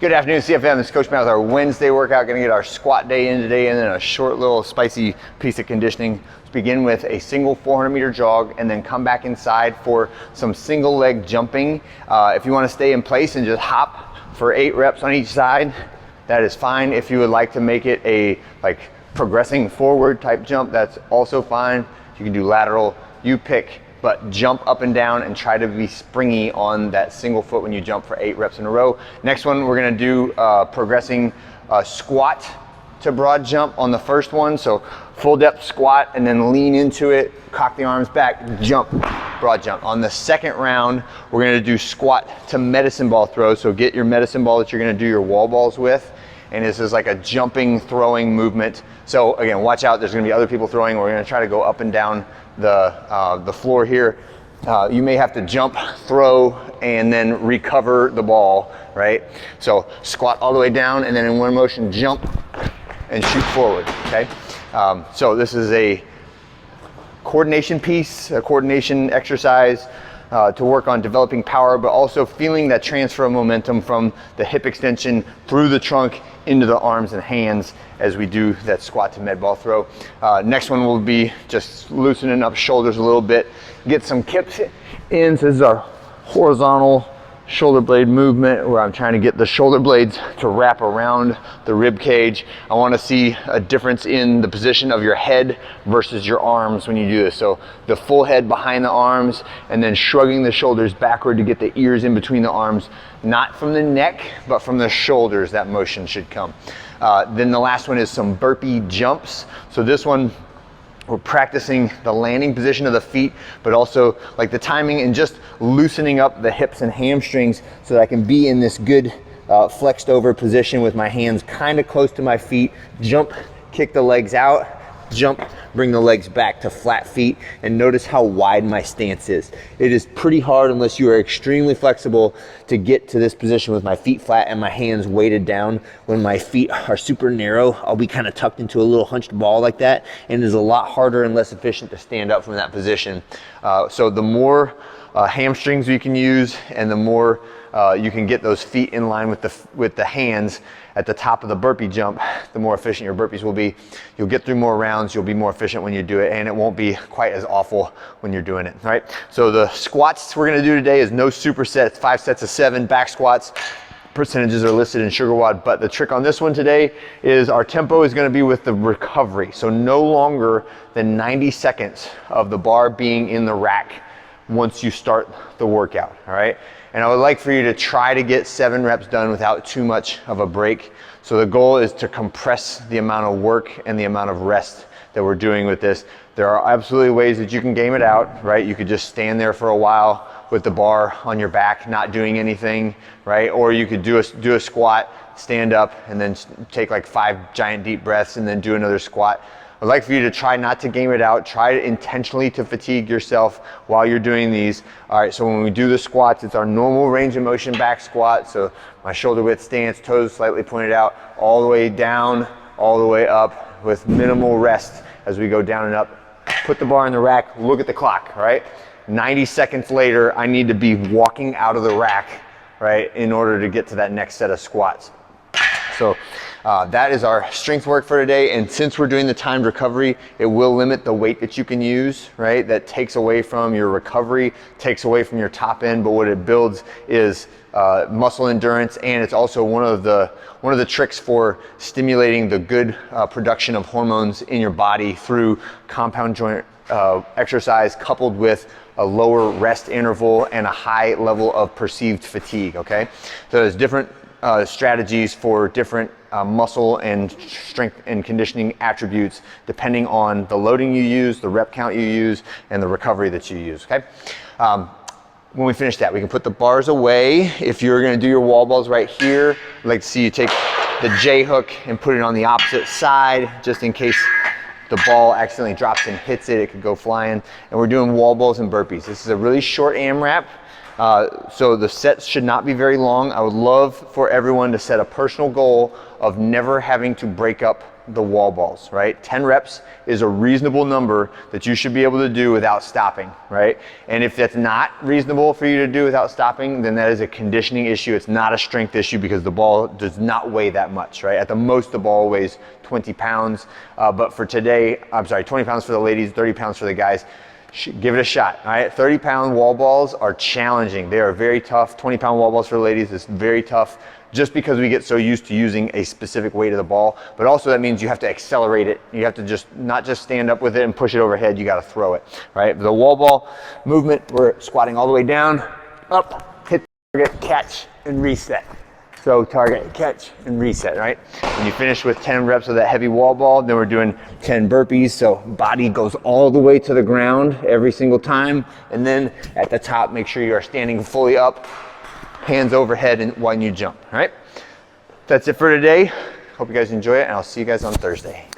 Good afternoon, CFM. This is Coach Matt with our Wednesday workout. Gonna get our squat day in today and then a short little spicy piece of conditioning. Let's begin with a single 400-meter jog and then come back inside for some single leg jumping. If you wanna stay in place and just hop for 8 reps on each side, that is fine. If you would like to make it a progressing forward type jump, that's also fine. You can do lateral, you pick, but jump up and down and try to be springy on that single foot when you jump for 8 reps in a row. Next one, we're gonna do progressing squat to broad jump on the first one. So full depth squat and then lean into it, cock the arms back, jump, broad jump. On the second round, we're gonna do squat to medicine ball throw. So get your medicine ball that you're gonna do your wall balls with. And this is like a jumping, throwing movement. So again, watch out, there's gonna be other people throwing. We're gonna try to go up and down the floor here. You may have to jump, throw, and then recover the ball, right? So squat all the way down and then in one motion, jump and shoot forward, okay? So this is a coordination piece, a coordination exercise to work on developing power, but also feeling that transfer of momentum from the hip extension through the trunk into the arms and hands as we do that squat to med ball throw. Next one will be just loosening up shoulders a little bit, get some kips in. So this is our horizontal shoulder blade movement where I'm trying to get the shoulder blades to wrap around the rib cage. I want to see a difference in the position of your head versus your arms when you do this. So the full head behind the arms and then shrugging the shoulders backward to get the ears in between the arms, not from the neck, but from the shoulders. That motion should come. Then the last one is some burpee jumps. So this one, we're practicing the landing position of the feet, but also like the timing and just loosening up the hips and hamstrings so that I can be in this good flexed over position with my hands kind of close to my feet. Jump, kick the legs out, jump, bring the legs back to flat feet, and notice how wide my stance is. It is pretty hard unless you are extremely flexible to get to this position with my feet flat and my hands weighted down. When my feet are super narrow, I'll be kind of tucked into a little hunched ball like that, and it is a lot harder and less efficient to stand up from that position. So the more hamstrings you can use and the more you can get those feet in line with the hands at the top of the burpee jump, the more efficient your burpees will be. You'll get through more rounds, you'll be more efficient when you do it, and it won't be quite as awful when you're doing it, all right? So the squats we're gonna do today is no superset. It's 5 sets of 7 back squats. Percentages are listed in SugarWOD, but the trick on this one today is our tempo is gonna be with the recovery. So no longer than 90 seconds of the bar being in the rack once you start the workout, all right? And I would like for you to try to get 7 reps done without too much of a break. So the goal is to compress the amount of work and the amount of rest that we're doing with this. There are absolutely ways that you can game it out, right? You could just stand there for a while with the bar on your back, not doing anything, right? Or you could do a squat, stand up, and then take like 5 giant deep breaths and then do another squat. I'd like for you to try not to game it out. Try intentionally to fatigue yourself while you're doing these. All right, so when we do the squats, it's our normal range of motion back squat. So my shoulder width stance, toes slightly pointed out, all the way down, all the way up with minimal rest as we go down and up. Put the bar in the rack, look at the clock, right? 90 seconds later, I need to be walking out of the rack, right, in order to get to that next set of squats. So that is our strength work for today. And since we're doing the timed recovery, it will limit the weight that you can use, right? That takes away from your recovery, takes away from your top end, but what it builds is muscle endurance, and it's also one of the tricks for stimulating the good production of hormones in your body through compound joint exercise coupled with a lower rest interval and a high level of perceived fatigue, okay? So there's different strategies for different muscle and strength and conditioning attributes depending on the loading you use, the rep count you use, and the recovery that you use, okay? When we finish that, we can put the bars away. If you're gonna do your wall balls right here, I'd like to see you take the J hook and put it on the opposite side just in case the ball accidentally drops and hits it, it could go flying. And we're doing wall balls and burpees. This is a really short AMRAP. So the sets should not be very long. I would love for everyone to set a personal goal of never having to break up the wall balls, right? 10 reps is a reasonable number that you should be able to do without stopping, right? And if that's not reasonable for you to do without stopping, then that is a conditioning issue. It's not a strength issue because the ball does not weigh that much, right? At the most, the ball weighs 20 pounds. But for today, 20 pounds for the ladies, 30 pounds for the guys. Give it a shot, all right? 30-pound wall balls are challenging. They are very tough. 20-pound wall balls for the ladies is very tough just because we get so used to using a specific weight of the ball, but also that means you have to accelerate it. You have to not just stand up with it and push it overhead, you gotta throw it, right? The wall ball movement, we're squatting all the way down, up, hit target, catch, and reset. So target, catch, and reset, right? When you finish with 10 reps of that heavy wall ball, then we're doing 10 burpees. So body goes all the way to the ground every single time. And then at the top, make sure you are standing fully up, hands overhead and when you jump, all right? That's it for today. Hope you guys enjoy it, and I'll see you guys on Thursday.